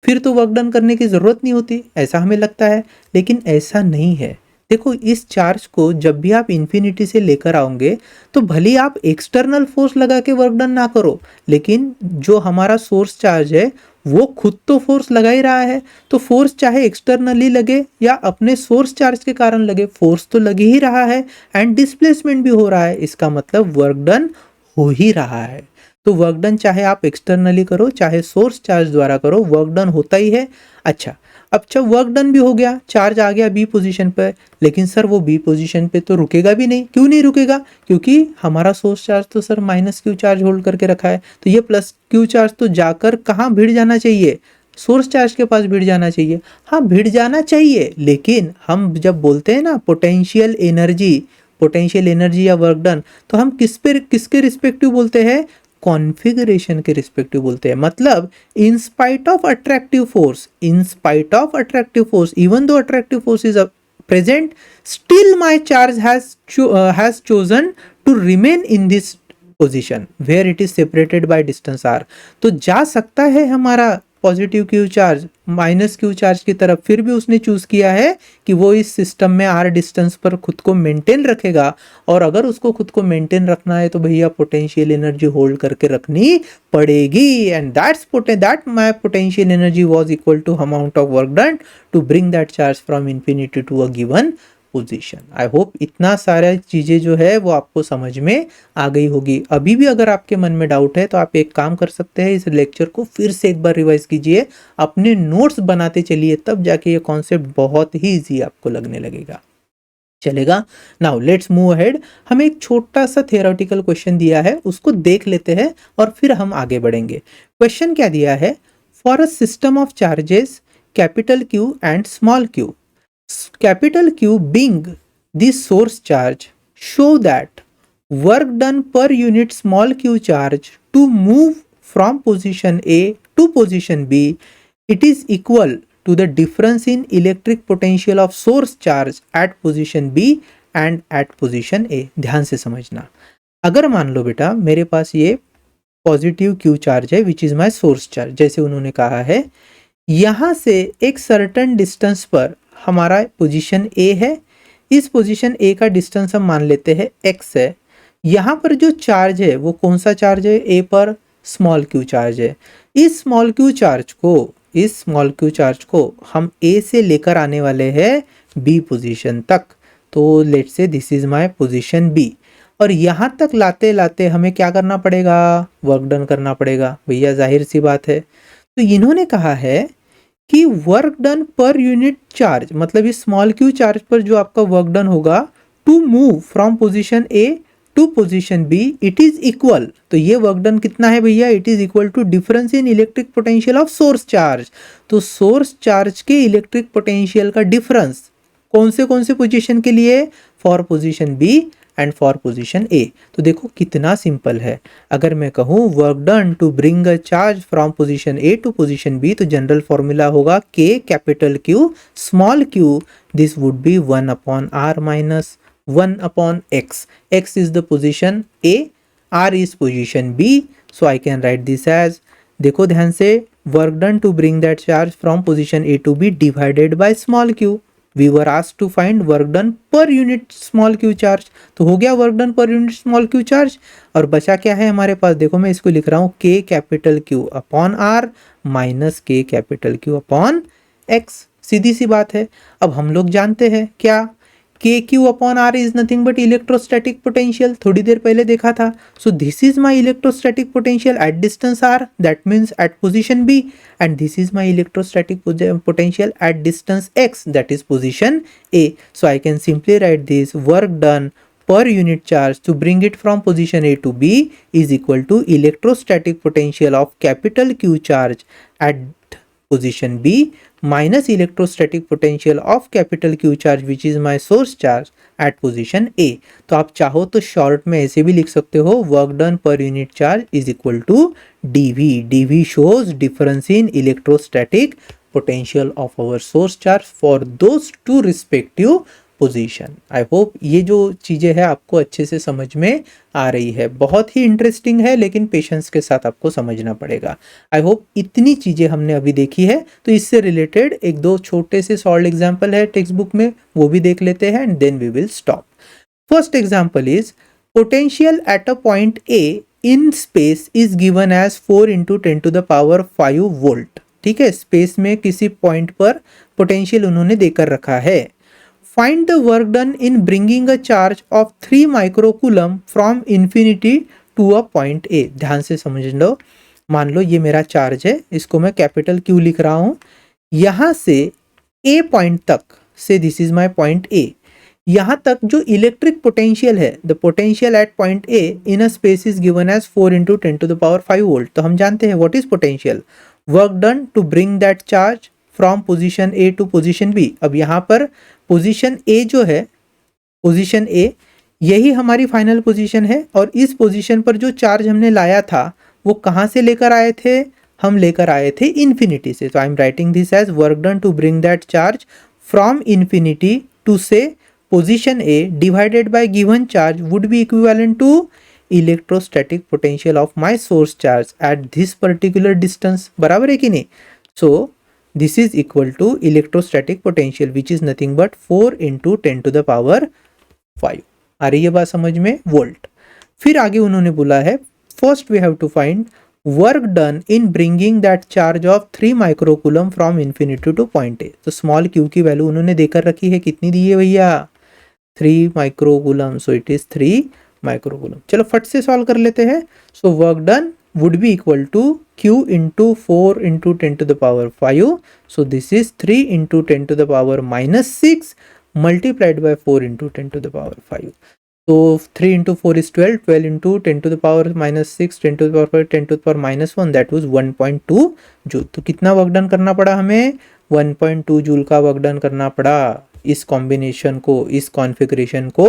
फिर तो वर्क डन करने की ज़रूरत नहीं होती, ऐसा हमें लगता है। लेकिन ऐसा नहीं है। देखो इस चार्ज को जब भी आप इन्फिनिटी से लेकर आओगे तो भले ही आप एक्सटर्नल फोर्स लगा के वर्क डन ना करो, लेकिन जो हमारा सोर्स चार्ज है वो खुद तो फोर्स लगा ही रहा है। तो फोर्स चाहे एक्सटर्नली लगे या अपने सोर्स चार्ज के कारण लगे, फोर्स तो लगे ही रहा है एंड डिस्प्लेसमेंट भी हो रहा है। इसका मतलब वर्क डन हो ही रहा है। तो वर्क डन चाहे आप एक्सटर्नली करो चाहे सोर्स चार्ज द्वारा करो, वर्क डन होता ही है। अच्छा, अब जब वर्क डन भी हो गया, चार्ज आ गया बी पोजीशन पर, लेकिन सर वो बी पोजीशन पे तो रुकेगा भी नहीं। क्यों नहीं रुकेगा? क्योंकि हमारा सोर्स चार्ज तो sir minus Q charge hold करके रखा है। तो ये प्लस क्यू चार्ज तो जाकर कहाँ भिड़ जाना चाहिए? सोर्स चार्ज के पास भिड़ जाना चाहिए। हाँ भिड़ जाना चाहिए, लेकिन हम जब बोलते हैं ना पोटेंशियल एनर्जी या वर्क डन, तो हम किसके रिस्पेक्टिव बोलते हैं? कॉन्फ़िगरेशन के रिस्पेक्टिव बोलते हैं। मतलब in spite of attractive force, even though attractive force is present, still my charge has chosen to remain in this position where it is separated by distance r। तो जा सकता है हमारा positive Q charge minus Q charge की तरफ, फिर भी उसने चूज किया है कि वो इस सिस्टम में आर डिस्टेंस पर खुद को मेंटेन रखेगा। और अगर उसको खुद को मेंटेन रखना है तो भैया पोटेंशियल एनर्जी होल्ड करके रखनी पड़ेगी। And that my potential energy was equal to amount of work done to bring that charge from infinity to a given position. I hope इतना सारा चीज़ें जो है वो आपको समझ में आ गई होगी। अभी भी अगर आपके मन में डाउट है तो आप एक काम कर सकते हैं, इस लेक्चर को फिर से एक बार रिवाइज कीजिए, अपने नोट्स बनाते चलिए, तब जाके ये कॉन्सेप्ट बहुत ही ईजी आपको लगने लगेगा। चलेगा। Now let's move ahead. हमें एक छोटा सा थियोरेटिकल क्वेश्चन दिया है, उसको देख लेते हैं और फिर हम आगे बढ़ेंगे। क्वेश्चन क्या दिया है? For a system of charges capital Q and small Q, capital Q being the source charge, show that work done per unit small q charge to move from position A to position B, it is equal to the difference in electric potential of source charge at position B and at position A। ध्यान से समझना। अगर मान लो बेटा मेरे पास ये positive Q charge है which is my source charge, जैसे उन्होंने कहा है, यहाँ से एक सर्टेन डिस्टेंस पर हमारा पोजीशन ए है, इस पोजीशन ए का डिस्टेंस हम मान लेते हैं x है। यहाँ पर जो चार्ज है वो कौन सा चार्ज है? ए पर स्मॉल क्यू चार्ज है। इस स्मॉल क्यू चार्ज को हम ए से लेकर आने वाले हैं बी पोजीशन तक। तो let's say this is my position B, और यहाँ तक लाते लाते हमें क्या करना पड़ेगा? वर्क डन करना पड़ेगा। भैया जाहिर सी बात है। तो इन्होंने कहा है कि work done per unit charge, मतलब इस स्मॉल क्यू चार्ज पर जो आपका वर्क डन होगा to move from position A to position B, it is equal. तो ये वर्क डन कितना है भैया? It is equal to difference in electric potential of source charge. तो सोर्स चार्ज के इलेक्ट्रिक पोटेंशियल का डिफरेंस कौन से पोजीशन के लिए? For position B and for position A. तो देखो कितना सिंपल है। अगर मैं कहूँ work done to bring a charge from position A to position B, तो जनरल फॉर्मूला होगा k capital Q small q, this would be 1 upon r minus 1 upon x. X is the position A, r is position B, so I can write this as, देखो ध्यान से, work done to bring that charge from position A to B divided by small Q. We were asked to find work done per unit small q charge, तो हो गया work done per unit small q charge. और बचा क्या है हमारे पास? देखो मैं इसको लिख रहा हूँ k capital Q upon R minus k capital Q upon X। सीधी सी बात है। अब हम लोग जानते हैं क्या? K q upon r is nothing but electrostatic potential, थोड़ी देर पहले देखा था। So this is my electrostatic potential at distance r, that means at position B, and this is my electrostatic potential at distance x, that is position A. So I can simply right this work done per unit charge to bring it from position A to B is equal to electrostatic potential of capital Q charge at position B minus electrostatic potential of capital Q charge which is my source charge at position A। तो आप चाहो तो short में ऐसे भी लिख सकते हो, work done per unit charge is equal to dV। dV shows difference in electrostatic potential of our source charge for those two respective position. I hope ये जो चीज़ें हैं आपको अच्छे से समझ में आ रही है। बहुत ही इंटरेस्टिंग है लेकिन पेशेंस के साथ आपको समझना पड़ेगा। आई होप इतनी चीज़ें हमने अभी देखी है, तो इससे रिलेटेड एक दो छोटे से सॉल्व एग्जाम्पल है टेक्स्ट बुक में, वो भी देख लेते हैं and then we will stop. First example is potential at a point A in space is given as 4 × 10⁵ volt. ठीक है, स्पेस में किसी पॉइंट पर पोटेंशियल उन्होंने देकर रखा है। Find the work done in bringing a charge of 3 microcoulomb from infinity to a point A। ध्यान से समझ लो, मान लो ये मेरा चार्ज है, इसको मैं कैपिटल Q लिख रहा हूँ, यहाँ से A पॉइंट तक say this is my point A, यहाँ तक जो इलेक्ट्रिक पोटेंशियल है, the potential at point A in a space is given as 4 × 10⁵ volt. तो हम जानते हैं what is potential, work done to bring that charge from position A to position B। अब यहाँ पर पोजीशन A जो है, पोजीशन A यही हमारी फाइनल पोजीशन है, और इस पोजीशन पर जो चार्ज हमने लाया था वो कहाँ से लेकर आए थे, हम लेकर आए थे इन्फिनिटी से। तो I am writing this as work done to bring that charge from infinity to से position A divided by given charge would be equivalent to electrostatic potential of my source charge at this particular distance. बराबर है कि नहीं? सो this is equal to electrostatic potential which is nothing but 4 × 10⁵ आ रही है बात समझ में, वोल्ट। फिर आगे उन्होंने बोला है first we have to find work done in bringing that charge of 3 microcoulomb from infinity to point A. तो स्मॉल क्यू की वैल्यू उन्होंने देकर रखी है, कितनी दी है भैया, 3 microcoulomb. So it is 3 microcoulomb. चलो फट से सॉल्व कर लेते हैं। So work done would be equal to Q into 4 × 10⁵. So this is 3 × 10⁻⁻6 multiplied by 4 × 10⁵. So 3 × 4 is 12, 12 × 10⁻⁻6, 10⁻1, that was 1.2 joule. तो कितना वर्क डन करना पड़ा हमें, 1.2 जूल का वर्क डन करना पड़ा इस कॉम्बिनेशन को, इस कॉन्फ़िगरेशन को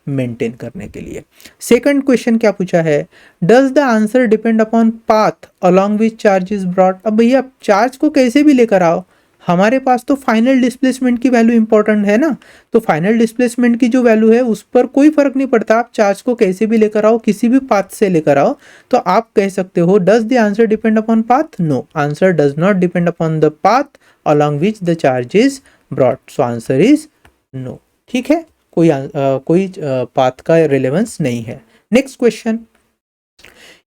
मेंटेन करने के लिए। सेकंड क्वेश्चन क्या पूछा है, does the answer depend upon path along which charge is brought. अब भैया चार्ज को कैसे भी लेकर आओ, हमारे पास तो फाइनल डिस्प्लेसमेंट की वैल्यू इंपॉर्टेंट है ना। तो फाइनल डिस्प्लेसमेंट की जो वैल्यू है उस पर कोई फर्क नहीं पड़ता, आप चार्ज को कैसे भी लेकर आओ, किसी भी पाथ से लेकर आओ। तो आप कह सकते हो does the answer depend upon path, no, answer does not depend upon the path along which the charge is brought. So answer is no. ठीक है, कोई पाथ का रिलेवेंस नहीं है। Next question,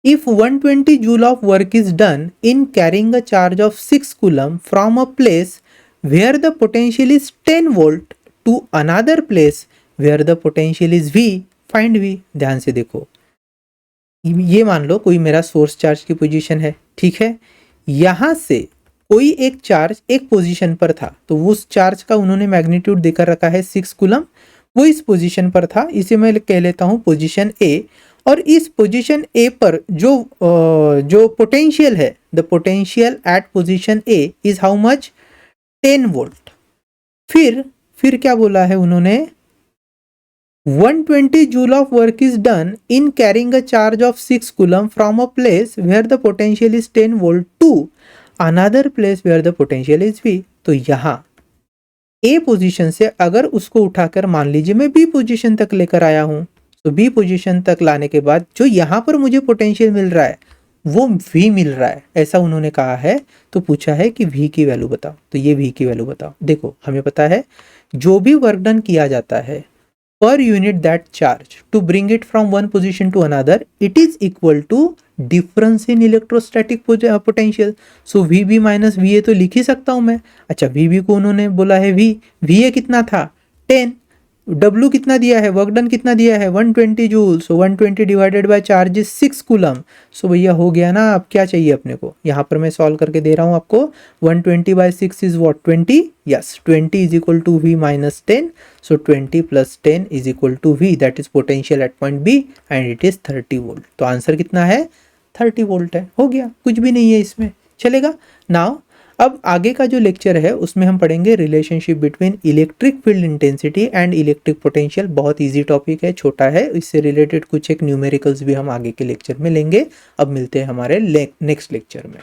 if 120 joule of work is done in carrying a charge of 6 coulomb from a place where the potential is 10 volt to another place where the potential is V, find V। ध्यान से देखो, ये मान लो कोई मेरा source charge की position है, ठीक है, यहां से कोई एक चार्ज एक पोजीशन पर था, तो उस चार्ज का उन्होंने मैग्नीट्यूड देकर रखा है 6 कूलम, वो इस पोजीशन पर था, इसे मैं कह लेता हूं पोजीशन A। और इस पोजीशन A पर जो पोटेंशियल है, the potential at position A is how much, 10 volt. फिर क्या बोला है उन्होंने, 120 joule of work is done in carrying a charge of 6 coulomb from a place where the potential is 10 volt to another place where the potential is V। तो यहाँ A position से अगर उसको उठाकर मान लीजिए मैं B पोजीशन तक लेकर आया हूं, तो B पोजीशन तक लाने के बाद जो यहाँ पर मुझे पोटेंशियल मिल रहा है वो V मिल रहा है, ऐसा उन्होंने कहा है। तो पूछा है कि V की वैल्यू बताओ, तो ये V की वैल्यू बताओ। देखो हमें पता है जो भी वर्क डन किया जाता है per unit that charge to bring it from one position to another, it is equal to difference in electrostatic potential। so VB minus VA तो लिख ही सकता हूं मैं। अच्छा, VB को उन्होंने बोला है V, VA कितना था 10, W कितना दिया है, वर्क डन कितना दिया है 120 joule. So 120 divided by charge is 6 coulomb. So भैया हो गया ना, अब क्या चाहिए अपने को, यहाँ पर मैं सॉल्व करके दे रहा हूँ आपको। 120 by 6 is what 20, yes 20 is equal to V minus 10। So 20 plus 10 is equal to V, that is potential at point B and it is 30 volt. तो आंसर कितना है 30 वोल्ट है, हो गया, कुछ भी नहीं है इसमें, चलेगा। नाउ अब आगे का जो लेक्चर है उसमें हम पढ़ेंगे relationship between electric field intensity and electric potential. बहुत इजी टॉपिक है, छोटा है, इससे रिलेटेड कुछ एक न्यूमेरिकल्स भी हम आगे के लेक्चर में लेंगे। अब मिलते हैं हमारे नेक्स्ट लेक्चर में।